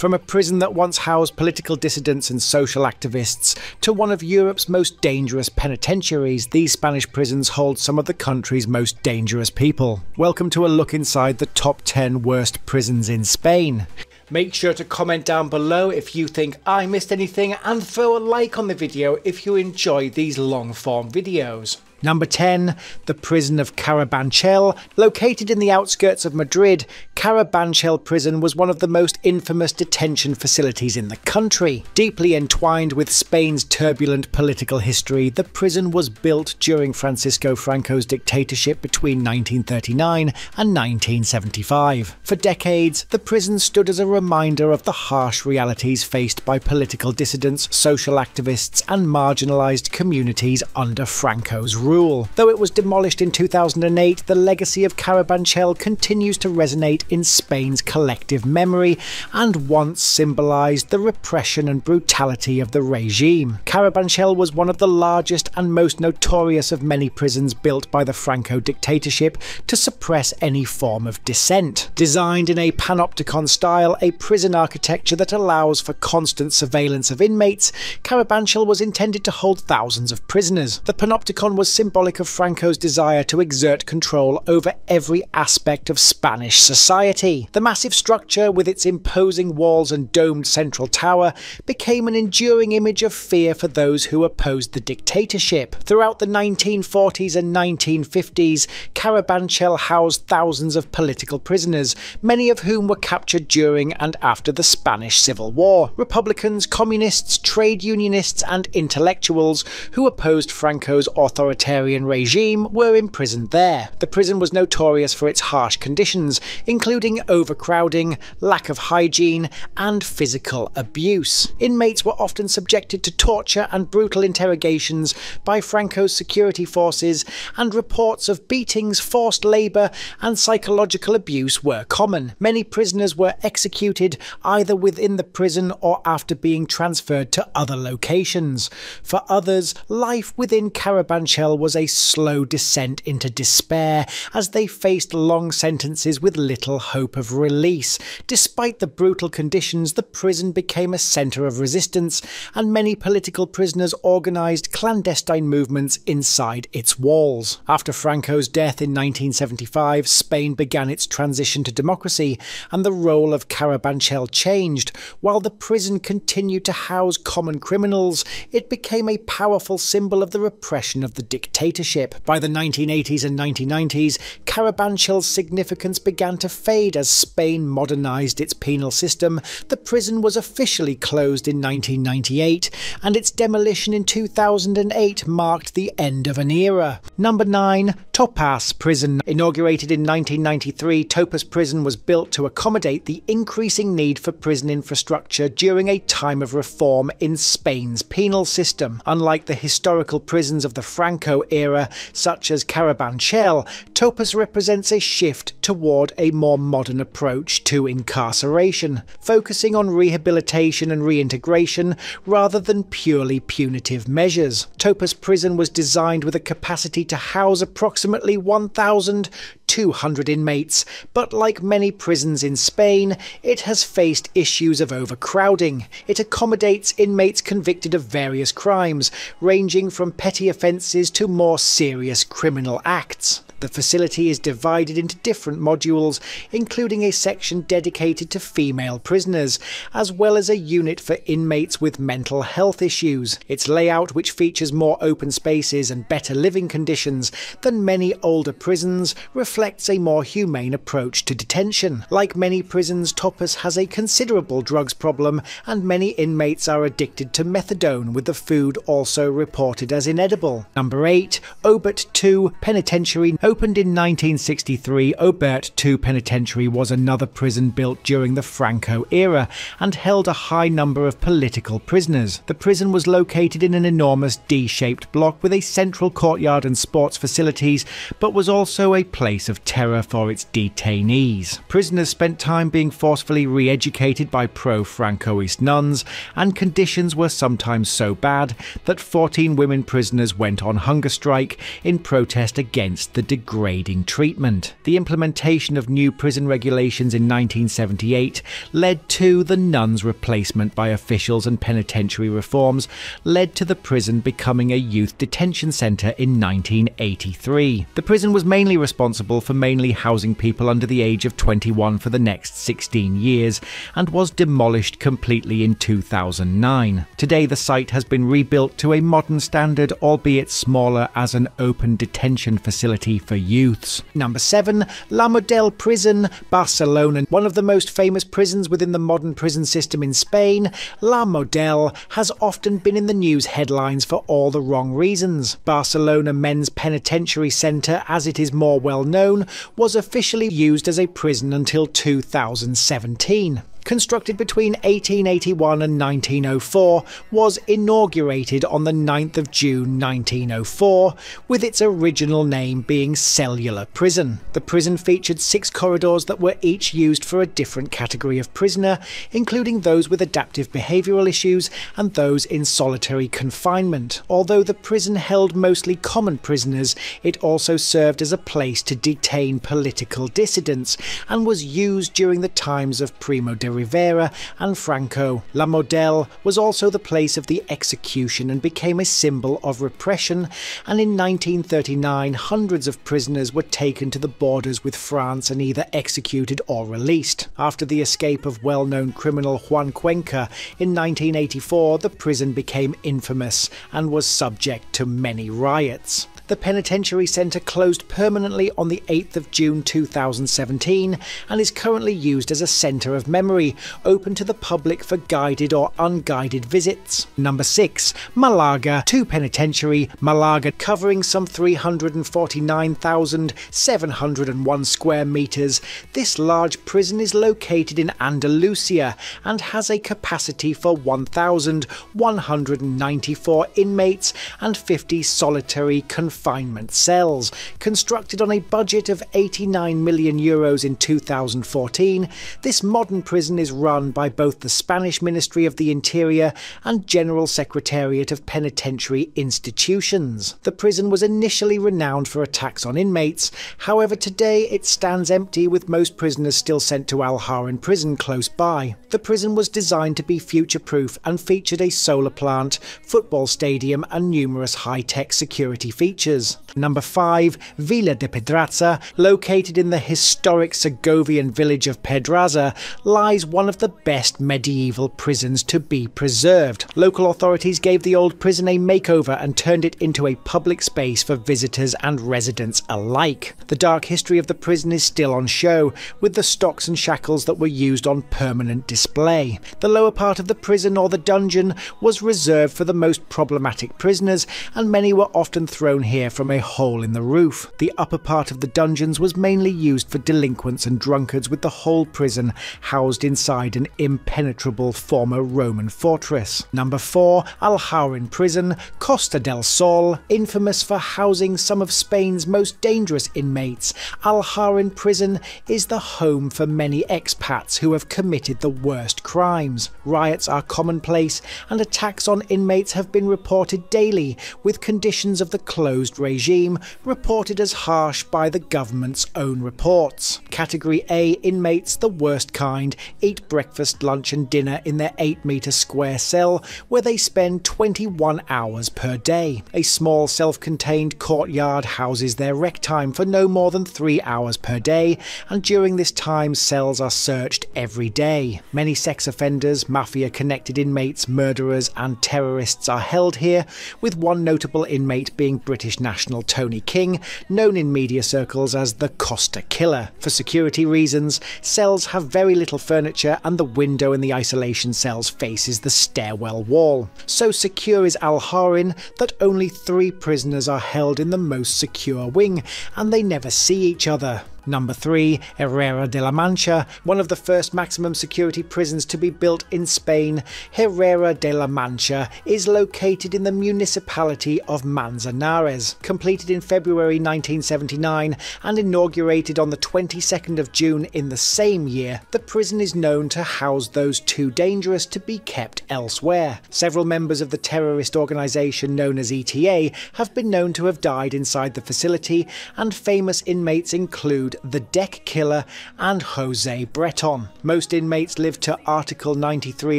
From a prison that once housed political dissidents and social activists to one of Europe's most dangerous penitentiaries, these Spanish prisons hold some of the country's most dangerous people. Welcome to a look inside the top 10 worst prisons in Spain. Make sure to comment down below if you think I missed anything, and throw a like on the video if you enjoy these long form videos. Number 10. The prison of Carabanchel. Located in the outskirts of Madrid, Carabanchel prison was one of the most infamous detention facilities in the country. Deeply entwined with Spain's turbulent political history, the prison was built during Francisco Franco's dictatorship between 1939 and 1975. For decades, the prison stood as a reminder of the harsh realities faced by political dissidents, social activists, and marginalized communities under Franco's rule. Though it was demolished in 2008, the legacy of Carabanchel continues to resonate in Spain's collective memory and once symbolized the repression and brutality of the regime. Carabanchel was one of the largest and most notorious of many prisons built by the Franco dictatorship to suppress any form of dissent. Designed in a panopticon style, a prison architecture that allows for constant surveillance of inmates, Carabanchel was intended to hold thousands of prisoners. The panopticon was symbolic of Franco's desire to exert control over every aspect of Spanish society. The massive structure, with its imposing walls and domed central tower, became an enduring image of fear for those who opposed the dictatorship. Throughout the 1940s and 1950s, Carabanchel housed thousands of political prisoners, many of whom were captured during and after the Spanish Civil War. Republicans, communists, trade unionists, and intellectuals who opposed Franco's authoritarian regime were imprisoned there. The prison was notorious for its harsh conditions, including overcrowding, lack of hygiene, and physical abuse. Inmates were often subjected to torture and brutal interrogations by Franco's security forces, and reports of beatings, forced labour, and psychological abuse were common. Many prisoners were executed either within the prison or after being transferred to other locations. For others, life within Carabanchel was a slow descent into despair as they faced long sentences with little hope of release. Despite the brutal conditions, the prison became a centre of resistance, and many political prisoners organised clandestine movements inside its walls. After Franco's death in 1975, Spain began its transition to democracy, and the role of Carabanchel changed. While the prison continued to house common criminals, it became a powerful symbol of the repression of the dictatorship. By the 1980s and 1990s, Carabanchel's significance began to fade as Spain modernised its penal system. The prison was officially closed in 1998, and its demolition in 2008 marked the end of an era. Number 9. Topaz Prison. Inaugurated in 1993, Topaz Prison was built to accommodate the increasing need for prison infrastructure during a time of reform in Spain's penal system. Unlike the historical prisons of the Franco era, such as Carabanchel, Topaz represents a shift toward a more modern approach to incarceration, focusing on rehabilitation and reintegration rather than purely punitive measures. Topaz Prison was designed with a capacity to house approximately 1,200 inmates, but like many prisons in Spain, it has faced issues of overcrowding. It accommodates inmates convicted of various crimes, ranging from petty offences to more serious criminal acts. The facility is divided into different modules, including a section dedicated to female prisoners, as well as a unit for inmates with mental health issues. Its layout, which features more open spaces and better living conditions than many older prisons, reflects a more humane approach to detention. Like many prisons, Topaz has a considerable drugs problem, and many inmates are addicted to methadone, with the food also reported as inedible. Number 8. Obert II Penitentiary. Opened in 1963, Obert II Penitentiary was another prison built during the Franco era and held a high number of political prisoners. The prison was located in an enormous D-shaped block with a central courtyard and sports facilities, but was also a place of terror for its detainees. Prisoners spent time being forcefully re-educated by pro-Francoist nuns, and conditions were sometimes so bad that 14 women prisoners went on hunger strike in protest against the degrading treatment. The implementation of new prison regulations in 1978 led to the nuns' replacement by officials, and penitentiary reforms led to the prison becoming a youth detention centre in 1983. The prison was mainly responsible for housing people under the age of 21 for the next 16 years and was demolished completely in 2009. Today the site has been rebuilt to a modern standard, albeit smaller, as an open detention facility for youths. Number 7. La Model Prison, Barcelona. One of the most famous prisons within the modern prison system in Spain, La Model has often been in the news headlines for all the wrong reasons. Barcelona Men's Penitentiary Centre, as it is more well known, was officially used as a prison until 2017. Constructed between 1881 and 1904, was inaugurated on the 9th of June 1904, with its original name being Cellular Prison. The prison featured 6 corridors that were each used for a different category of prisoner, including those with adaptive behavioural issues and those in solitary confinement. Although the prison held mostly common prisoners, it also served as a place to detain political dissidents and was used during the times of Primo de Rivera and Franco. La Model was also the place of the execution and became a symbol of repression, and in 1939 hundreds of prisoners were taken to the borders with France and either executed or released. After the escape of well-known criminal Juan Cuenca in 1984, the prison became infamous and was subject to many riots. The penitentiary centre closed permanently on the 8th of June 2017 and is currently used as a centre of memory, open to the public for guided or unguided visits. Number 6. Malaga 2 Penitentiary, Malaga, covering some 349,701 square metres. This large prison is located in Andalusia and has a capacity for 1,194 inmates and 50 solitary confinement cells. Constructed on a budget of €89 million in 2014, this modern prison is run by both the Spanish Ministry of the Interior and General Secretariat of Penitentiary Institutions. The prison was initially renowned for attacks on inmates. However, today it stands empty, with most prisoners still sent to Al Harin prison close by. The prison was designed to be future-proof and featured a solar plant, football stadium and numerous high-tech security features. Number 5. Vila de Pedraza. Located in the historic Segovian village of Pedraza, lies one of the best medieval prisons to be preserved. Local authorities gave the old prison a makeover and turned it into a public space for visitors and residents alike. The dark history of the prison is still on show, with the stocks and shackles that were used on permanent display. The lower part of the prison, or the dungeon, was reserved for the most problematic prisoners, and many were often thrown here from a hole in the roof. The upper part of the dungeons was mainly used for delinquents and drunkards, with the whole prison housed inside an impenetrable former Roman fortress. Number 4. Al Harin Prison, Costa del Sol. Infamous for housing some of Spain's most dangerous inmates, Al Harin Prison is the home for many expats who have committed the worst crimes. Riots are commonplace and attacks on inmates have been reported daily, with conditions of the closed regime reported as harsh by the government's own reports. Category A inmates, the worst kind, eat breakfast, lunch and dinner in their 8-metre square cell, where they spend 21 hours per day. A small self-contained courtyard houses their rec time for no more than 3 hours per day, and during this time cells are searched every day. Many sex offenders, mafia-connected inmates, murderers and terrorists are held here, with one notable inmate being British national Tony King, known in media circles as the Costa Killer. For security reasons, cells have very little furniture and the window in the isolation cells faces the stairwell wall. So secure is Al Harin that only 3 prisoners are held in the most secure wing, and they never see each other. Number 3. Herrera de la Mancha, one of the first maximum security prisons to be built in Spain. Herrera de la Mancha is located in the municipality of Manzanares. Completed in February 1979 and inaugurated on the 22nd of June in the same year, the prison is known to house those too dangerous to be kept elsewhere. Several members of the terrorist organisation known as ETA have been known to have died inside the facility, and famous inmates include the Deck Killer and Jose Breton. Most inmates live to Article 93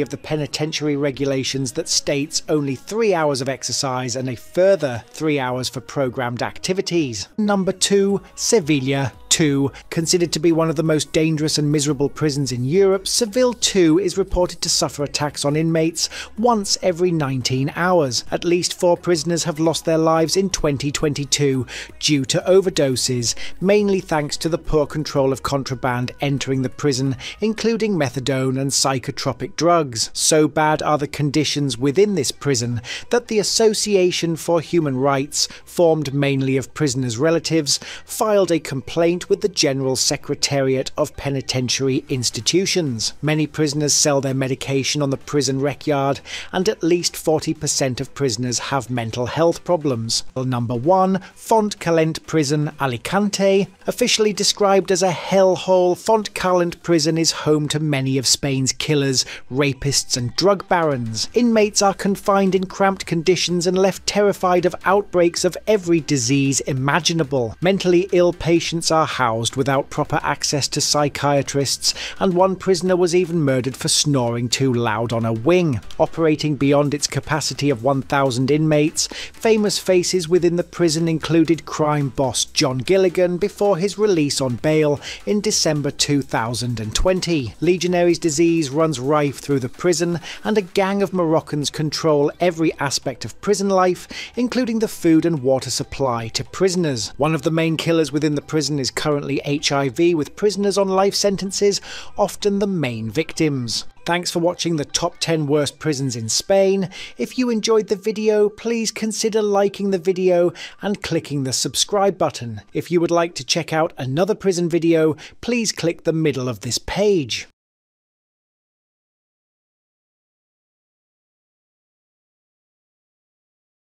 of the penitentiary regulations that states only 3 hours of exercise and a further 3 hours for programmed activities. Number 2. Sevilla 2. Considered to be one of the most dangerous and miserable prisons in Europe, Seville 2 is reported to suffer attacks on inmates once every 19 hours. At least 4 prisoners have lost their lives in 2022 due to overdoses, mainly thanks to the poor control of contraband entering the prison, including methadone and psychotropic drugs. So bad are the conditions within this prison that the Association for Human Rights, formed mainly of prisoners' relatives, filed a complaint with the General Secretariat of Penitentiary Institutions. Many prisoners sell their medication on the prison rec yard, and at least 40% of prisoners have mental health problems. Number 1. Fontcalent Prison, Alicante. Officially described as a hellhole, Fontcalent Prison is home to many of Spain's killers, rapists and drug barons. Inmates are confined in cramped conditions and left terrified of outbreaks of every disease imaginable. Mentally ill patients are housed without proper access to psychiatrists, and one prisoner was even murdered for snoring too loud on a wing. Operating beyond its capacity of 1,000 inmates, famous faces within the prison included crime boss John Gilligan before his release on bail in December 2020. Legionnaires' disease runs rife through the prison, and a gang of Moroccans control every aspect of prison life, including the food and water supply to prisoners. One of the main killers within the prison is currently HIV, with prisoners on life sentences often the main victims. Thanks for watching the top 10 worst prisons in Spain. If you enjoyed the video, please consider liking the video and clicking the subscribe button. If you would like to check out another prison video, please click the middle of this page.